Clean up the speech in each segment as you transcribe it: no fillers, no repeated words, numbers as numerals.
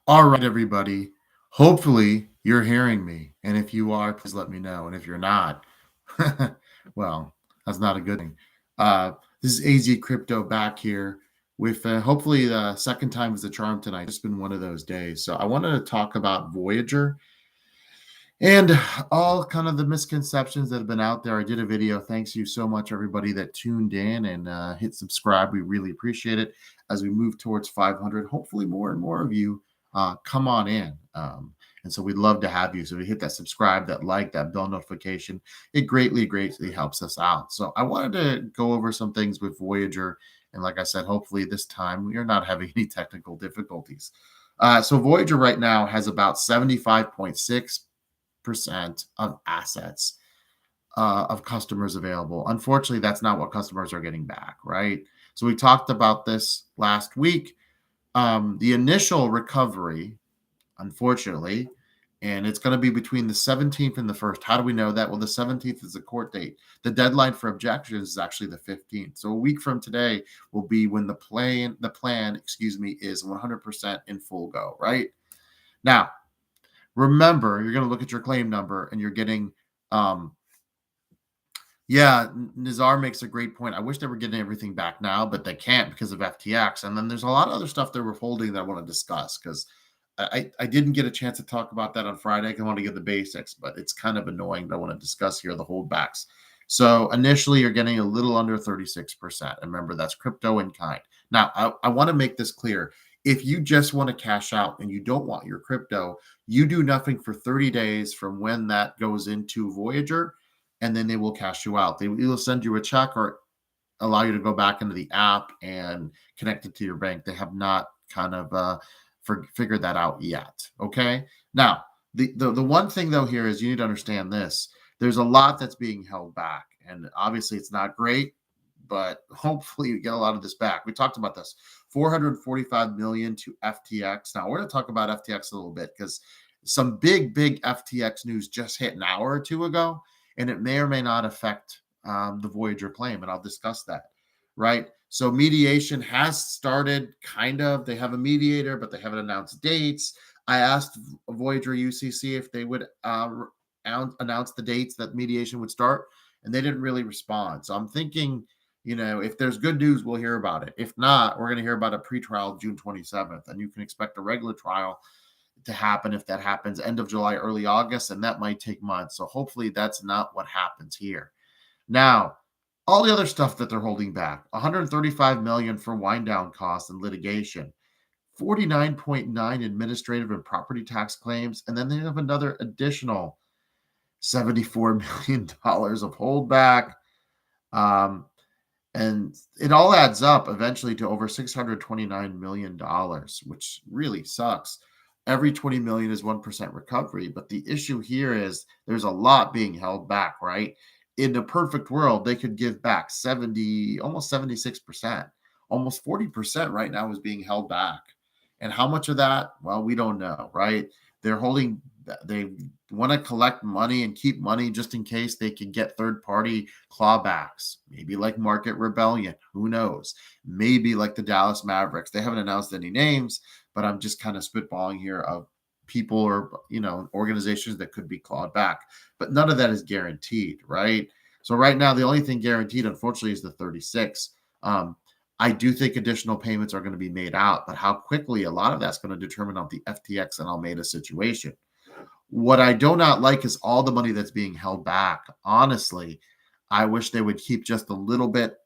All right, everybody. Hopefully, you're hearing me. And if you are, please let me know. And if you're not, well, that's not a good thing. Uh, this is AZ Crypto back here with hopefully the second time is the charm tonight. It's been one of those days. So I wanted to talk about Voyager and all kind of the misconceptions that have been out there. I did a video. Thanks you so much, everybody that tuned in and hit subscribe. We really appreciate it as we move towards 500. Hopefully, more and more of you come on in. And so we'd love to have you. So we hit that subscribe, that like, that bell notification. It greatly, greatly helps us out. So I wanted to go over some things with Voyager. And like I said, hopefully this time we are not having any technical difficulties. So Voyager right now has about 75.6% of assets of customers available. Unfortunately, that's not what customers are getting back, right? So we talked about this last week. The initial recovery, unfortunately, and it's going to be between the 17th and the 1st. How do we know that? Well, the 17th is the court date. The deadline for objections is actually the 15th. So a week from today will be when the plan, is 100% in full go, right? Now, remember, you're going to look at your claim number and you're getting, Nizar makes a great point. I wish they were getting everything back now, but they can't because of FTX. And then there's a lot of other stuff they're withholding that I want to discuss because I didn't get a chance to talk about that on Friday. I want to get the basics, but it's kind of annoying that I want to discuss here the holdbacks. So initially, you're getting a little under 36%. Remember, that's crypto in kind. Now, I want to make this clear. If you just want to cash out and you don't want your crypto, you do nothing for 30 days from when that goes into Voyager, and then they will cash you out. They will send you a check or allow you to go back into the app and connect it to your bank. They have not kind of figured that out yet. Okay. Now, the one thing though here is you need to understand this. There's a lot that's being held back, and obviously it's not great, but hopefully you get a lot of this back. We talked about this 445 million to FTX. Now we're going to talk about FTX a little bit because some big FTX news just hit an hour or two ago, and it may or may not affect the Voyager claim, and I'll discuss that. Right. So mediation has started, kind of. They have a mediator, but they haven't announced dates. I asked Voyager UCC if they would announce the dates that mediation would start, and they didn't really respond. So I'm thinking, if there's good news, we'll hear about it. If not, we're going to hear about a pretrial June 27th, and you can expect a regular trial to happen if that happens end of July, early August, and that might take months. So hopefully that's not what happens here. Now, all the other stuff that they're holding back, 135 million for wind down costs and litigation, 49.9 administrative and property tax claims, and then they have another additional $74 million of holdback. And it all adds up eventually to over $629 million, which really sucks. Every 20 million is 1% recovery. But the issue here is there's a lot being held back, right? In a perfect world, they could give back 70, almost 76%, almost 40% right now is being held back. And how much of that? Well, we don't know, right? They want to collect money and keep money just in case they can get third-party clawbacks, maybe like Market Rebellion. Who knows? Maybe like the Dallas Mavericks. They haven't announced any names, but I'm just kind of spitballing here of people or, organizations that could be clawed back. But none of that is guaranteed, right? So right now, the only thing guaranteed, unfortunately, is the 36. I do think additional payments are going to be made out, but how quickly, a lot of that's going to determine on the FTX and Alameda situation. What I do not like is all the money that's being held back. Honestly, I wish they would keep just a little bit,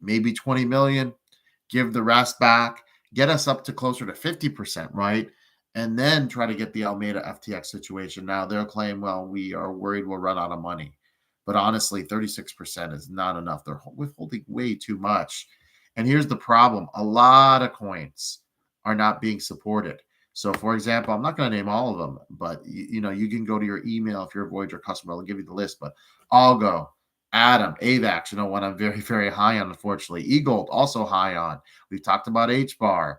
maybe 20 million, give the rest back, get us up to closer to 50%, right? And then try to get the Alameda FTX situation. Now they'll claim, well, we are worried we'll run out of money. But honestly, 36% is not enough. They're withholding way too much. And here's the problem. A lot of coins are not being supported. So, for example, I'm not going to name all of them, but you can go to your email if you're a Voyager customer. I'll give you the list, but Algo, Atom, AVAX, one I'm very, very high on, unfortunately. eGold, also high on. We've talked about HBAR,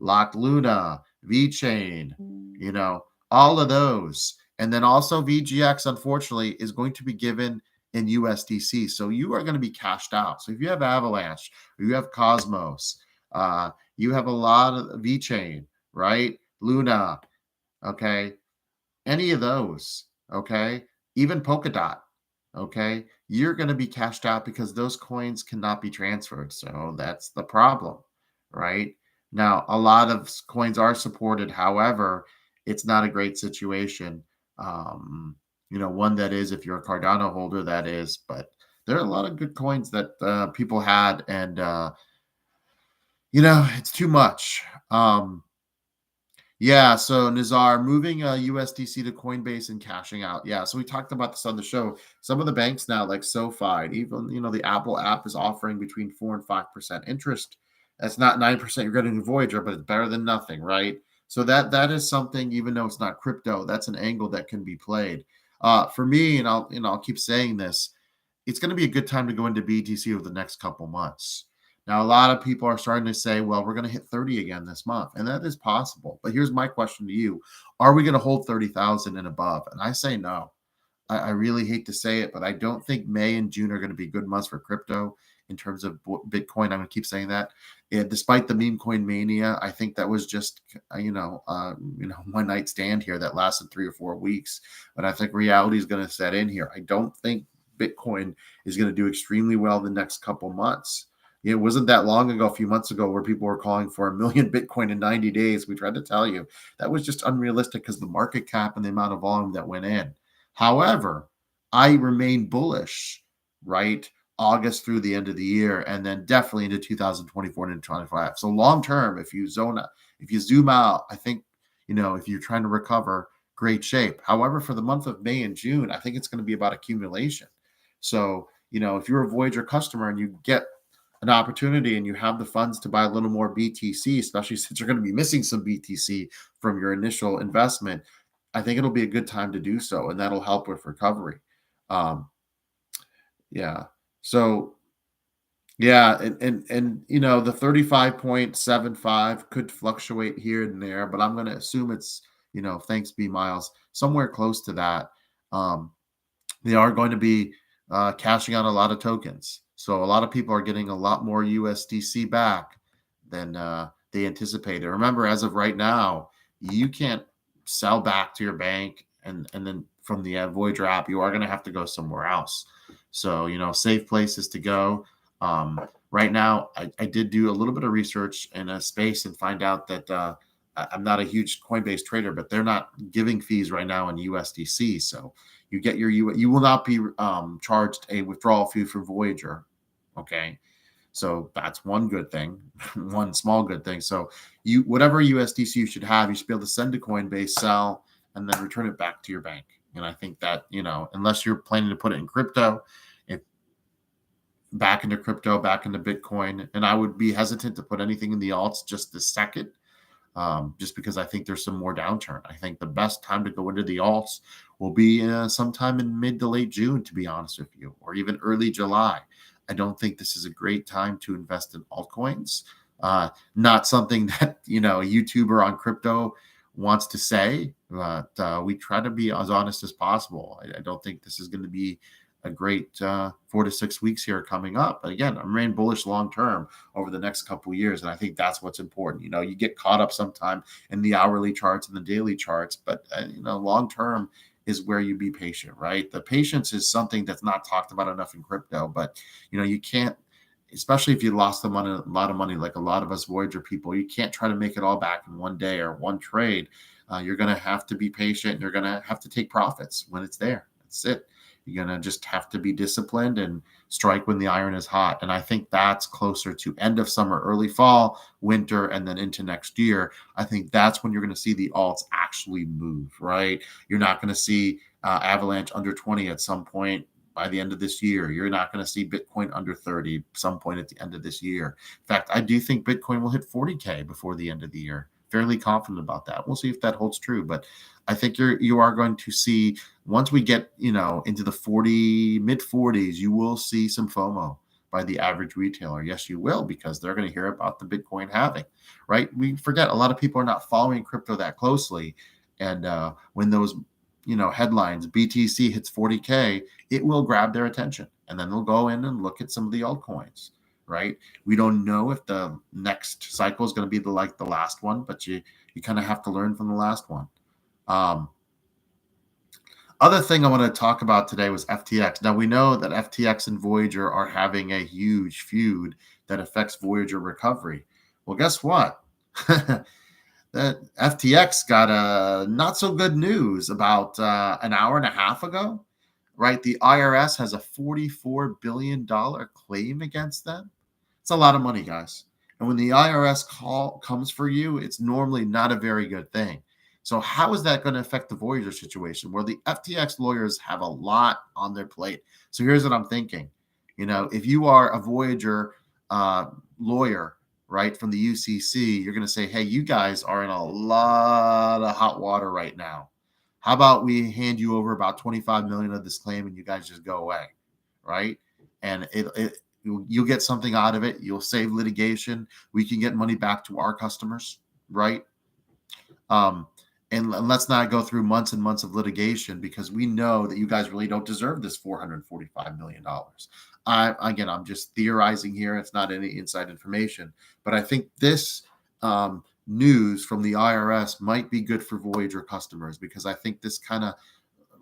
Lock Luna, VChain, all of those. And then also VGX, unfortunately, is going to be given in USDC. So you are going to be cashed out. So if you have Avalanche, or you have Cosmos, you have a lot of VChain, right? Luna, okay? Any of those, okay? Even Polkadot, okay? You're going to be cashed out because those coins cannot be transferred. So that's the problem, right? Now, a lot of coins are supported. However, it's not a great situation. One that is, if you're a Cardano holder, that is, but there are a lot of good coins that people had, and it's too much. Yeah, so Nazar moving USDC to Coinbase and cashing out. Yeah, so we talked about this on the show. Some of the banks now, like SoFi, even the Apple app is offering between 4 and 5% interest. That's not 9% you're getting in Voyager, but it's better than nothing, right? So that is something, even though it's not crypto, that's an angle that can be played. For me, and I'll keep saying this, it's going to be a good time to go into BTC over the next couple months. Now, a lot of people are starting to say, well, we're going to hit 30 again this month, and that is possible. But here's my question to you. Are we going to hold 30,000 and above? And I say no. I really hate to say it, but I don't think May and June are going to be good months for crypto in terms of Bitcoin. I'm going to keep saying that. And despite the meme coin mania, I think that was just one night stand here that lasted 3 or 4 weeks. But I think reality is going to set in here. I don't think Bitcoin is going to do extremely well the next couple months. It wasn't that long ago, a few months ago, where people were calling for 1 million Bitcoin in 90 days. We tried to tell you that was just unrealistic because the market cap and the amount of volume that went in. However, I remain bullish, right? August through the end of the year, and then definitely into 2024 and 2025. So long term, if you zoom out, I think, if you're trying to recover, great shape. However, for the month of May and June, I think it's going to be about accumulation. So, if you're a Voyager customer and you get an opportunity and you have the funds to buy a little more BTC, especially since you're going to be missing some BTC from your initial investment, I think it'll be a good time to do so, and that'll help with recovery. Yeah. So yeah, and the 35.75 could fluctuate here and there, but I'm going to assume it's thanks B Miles, somewhere close to that. They are going to be cashing out a lot of tokens. So a lot of people are getting a lot more USDC back than they anticipated. Remember, as of right now, you can't sell back to your bank and then from the Voyager app, you are going to have to go somewhere else. So, safe places to go. Right now, I did do a little bit of research in a space and find out that I'm not a huge Coinbase trader, but they're not giving fees right now in USDC. So you get you will not be charged a withdrawal fee for Voyager. Okay. So that's one good thing, one small good thing. So whatever USDC you should have, you should be able to send to Coinbase, sell, and then return it back to your bank. And I think that, unless you're planning to put it in crypto, back into crypto, back into Bitcoin, and I would be hesitant to put anything in the alts just this second. Just because I think there's some more downturn. I think the best time to go into the alts will be sometime in mid to late June, to be honest with you, or even early July. I don't think this is a great time to invest in altcoins. Not something that, a YouTuber on crypto wants to say, but we try to be as honest as possible. I don't think this is going to be a great 4 to 6 weeks here coming up. But again, I remain bullish long term over the next couple of years, and I think that's what's important. You get caught up sometime in the hourly charts and the daily charts, but long term is where you be patient, right? The patience is something that's not talked about enough in crypto, but you can't, especially if you lost a lot of money, like a lot of us Voyager people, you can't try to make it all back in one day or one trade. You're going to have to be patient. You're going to have to take profits when it's there. That's it. You're going to just have to be disciplined and strike when the iron is hot. And I think that's closer to end of summer, early fall, winter, and then into next year. I think that's when you're going to see the alts actually move, right? You're not going to see Avalanche under 20 at some point by the end of this year. You're not going to see Bitcoin under 30 some point at the end of this year. In fact, I do think Bitcoin will hit 40K before the end of the year. Fairly confident about that. We'll see if that holds true, but I think you are going to see, once we get into the mid 40s, you will see some FOMO by the average retailer. Yes, you will, because they're going to hear about the Bitcoin halving, right? We forget a lot of people are not following crypto that closely, and when those headlines, BTC hits 40K, it will grab their attention, and then they'll go in and look at some of the altcoins, right? We don't know if the next cycle is going to be like the last one, but you kind of have to learn from the last one. Other thing I want to talk about today was FTX. Now we know that FTX and Voyager are having a huge feud that affects Voyager recovery. Well, guess what? That FTX got a not so good news about an hour and a half ago, right? The IRS has a $44 billion claim against them. It's a lot of money, guys. And when the IRS call comes for you, it's normally not a very good thing. So how is that going to affect the Voyager situation where the FTX lawyers have a lot on their plate? So here's what I'm thinking. If you are a Voyager uh, lawyer, right, from the UCC, you're going to say, hey, you guys are in a lot of hot water right now. How about we hand you over about 25 million of this claim and you guys just go away, right? And you'll get something out of it. You'll save litigation. We can get money back to our customers, right? Um, and let's not go through months and months of litigation because we know that you guys really don't deserve this $445 million. I'm just theorizing here. It's not any inside information, but I think this news from the IRS might be good for Voyager customers because I think this kind of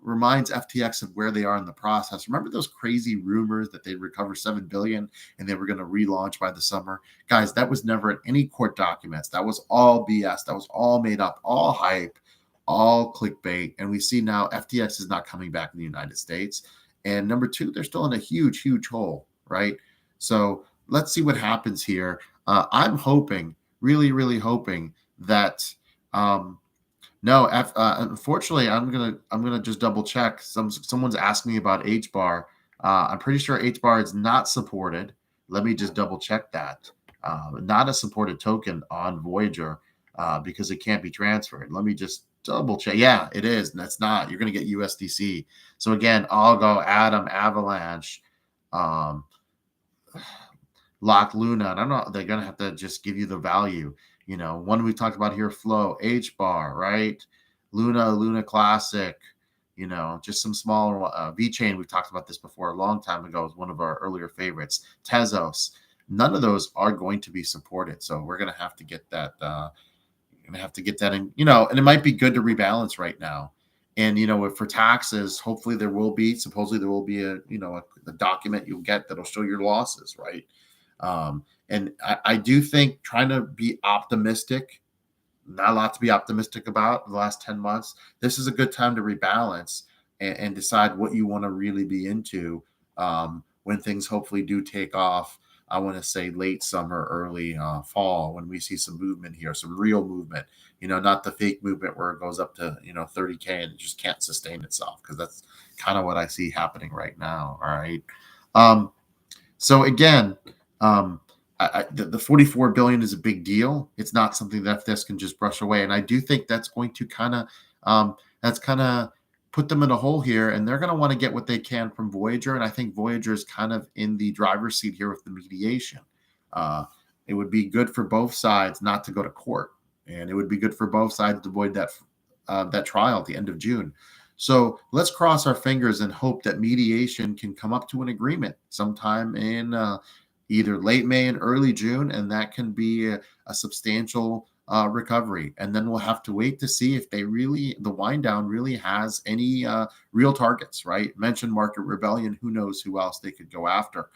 reminds FTX of where they are in the process. Remember those crazy rumors that they'd recover $7 billion and they were going to relaunch by the summer? Guys, that was never in any court documents. That was all BS. That was all made up, all hype, all clickbait. And we see now FTX is not coming back in the United States. And number two, they're still in a huge, huge hole, right? So let's see what happens here. I'm hoping, really, really hoping that no, unfortunately, I'm gonna just double check. Someone's asked me about HBAR. I'm pretty sure HBAR is not supported. Let me just double check that. Not a supported token on Voyager because it can't be transferred. Let me just double check. Yeah, it is. And that's not. You're gonna get USDC. So again, I'll go Atom, Avalanche, um, Lock Luna. And I don't know. They're gonna have to just give you the value. One we talked about here, Flow, HBAR, right? Luna Classic, just some smaller VeChain. We've talked about this before a long time ago. It was one of our earlier favorites. Tezos. None of those are going to be supported. So we're going to have to get that. In, and it might be good to rebalance right now. And, for taxes, hopefully supposedly there will be a document you'll get that'll show your losses, right? And I do think trying to be optimistic, not a lot to be optimistic about in the last 10 months. This is a good time to rebalance and decide what you want to really be into when things hopefully do take off. I want to say late summer, early fall, when we see some movement here, some real movement, not the fake movement where it goes up to, 30K and it just can't sustain itself, because that's kind of what I see happening right now. All right. So again, the 44 billion is a big deal. It's not something that FTX can just brush away. And I do think that's going to kind of put them in a hole here, and they're going to want to get what they can from Voyager. And I think Voyager is kind of in the driver's seat here with the mediation. It would be good for both sides not to go to court, and it would be good for both sides to avoid that trial at the end of June. So let's cross our fingers and hope that mediation can come up to an agreement sometime in either late May and early June, and that can be a substantial recovery. And then we'll have to wait to see if the wind down really has any real targets, right? Mentioned Market Rebellion. Who knows who else they could go after?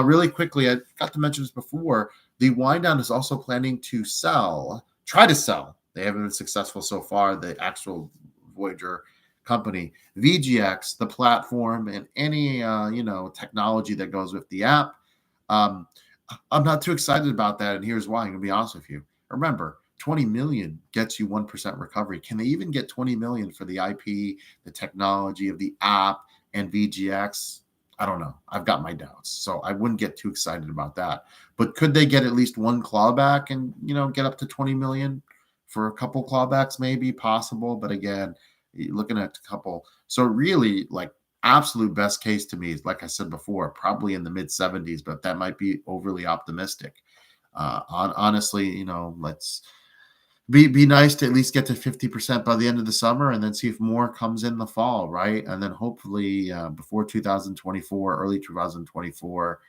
Really quickly, I forgot to mention this before. The wind down is also planning to try to sell. They haven't been successful so far. The actual Voyager company, VGX, the platform, and any technology that goes with the app. I'm not too excited about that, and here's why. I'm gonna be honest with you. Remember, 20 million gets you 1% recovery. Can they even get 20 million for the IP, the technology of the app, and VGX? I don't know. I've got my doubts, so I wouldn't get too excited about that. But could they get at least one clawback and get up to 20 million for a couple clawbacks? Maybe possible, but again, you're looking at a couple. So really, like, absolute best case to me is, like I said before, probably in the mid 70s, but that might be overly optimistic. Honestly, let's be nice to at least get to 50% by the end of the summer, and then see if more comes in the fall, right? And then hopefully before 2024, early 2024,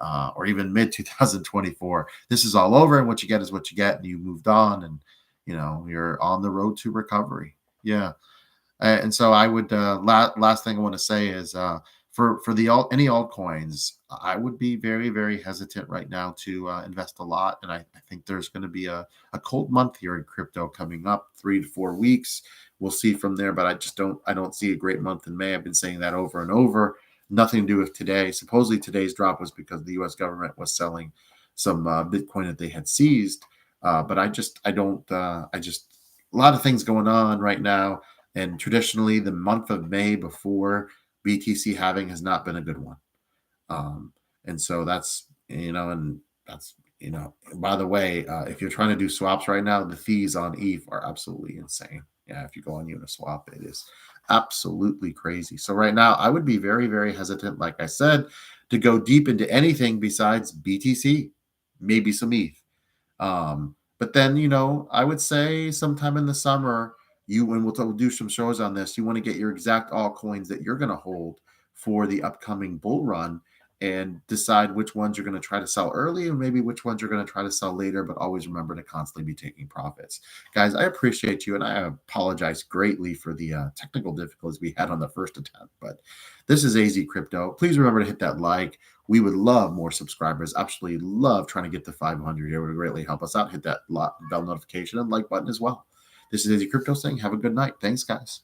or even mid 2024. This is all over, and what you get is what you get, and you moved on, and you're on the road to recovery. Yeah. And so I would last thing I want to say is for any altcoins, I would be very, very hesitant right now to invest a lot. And I think there's going to be a cold month here in crypto coming up, 3 to 4 weeks. We'll see from there, but I don't see a great month in May. I've been saying that over and over. Nothing to do with today. Supposedly today's drop was because the U.S. government was selling some Bitcoin that they had seized. But I just a lot of things going on right now. And traditionally, the month of May before BTC halving has not been a good one. And so by the way, if you're trying to do swaps right now, the fees on ETH are absolutely insane. Yeah, if you go on Uniswap, it is absolutely crazy. So right now, I would be very, very hesitant, like I said, to go deep into anything besides BTC, maybe some ETH. But then, I would say sometime in the summer, and we'll do some shows on this, you want to get your exact altcoins that you're going to hold for the upcoming bull run and decide which ones you're going to try to sell early and maybe which ones you're going to try to sell later, but always remember to constantly be taking profits. Guys, I appreciate you, and I apologize greatly for the technical difficulties we had on the first attempt, but this is AZ Crypto. Please remember to hit that like. We would love more subscribers. Absolutely love trying to get to 500. It would greatly help us out. Hit that bell notification and like button as well. This is AZ Crypto saying have a good night. Thanks, guys.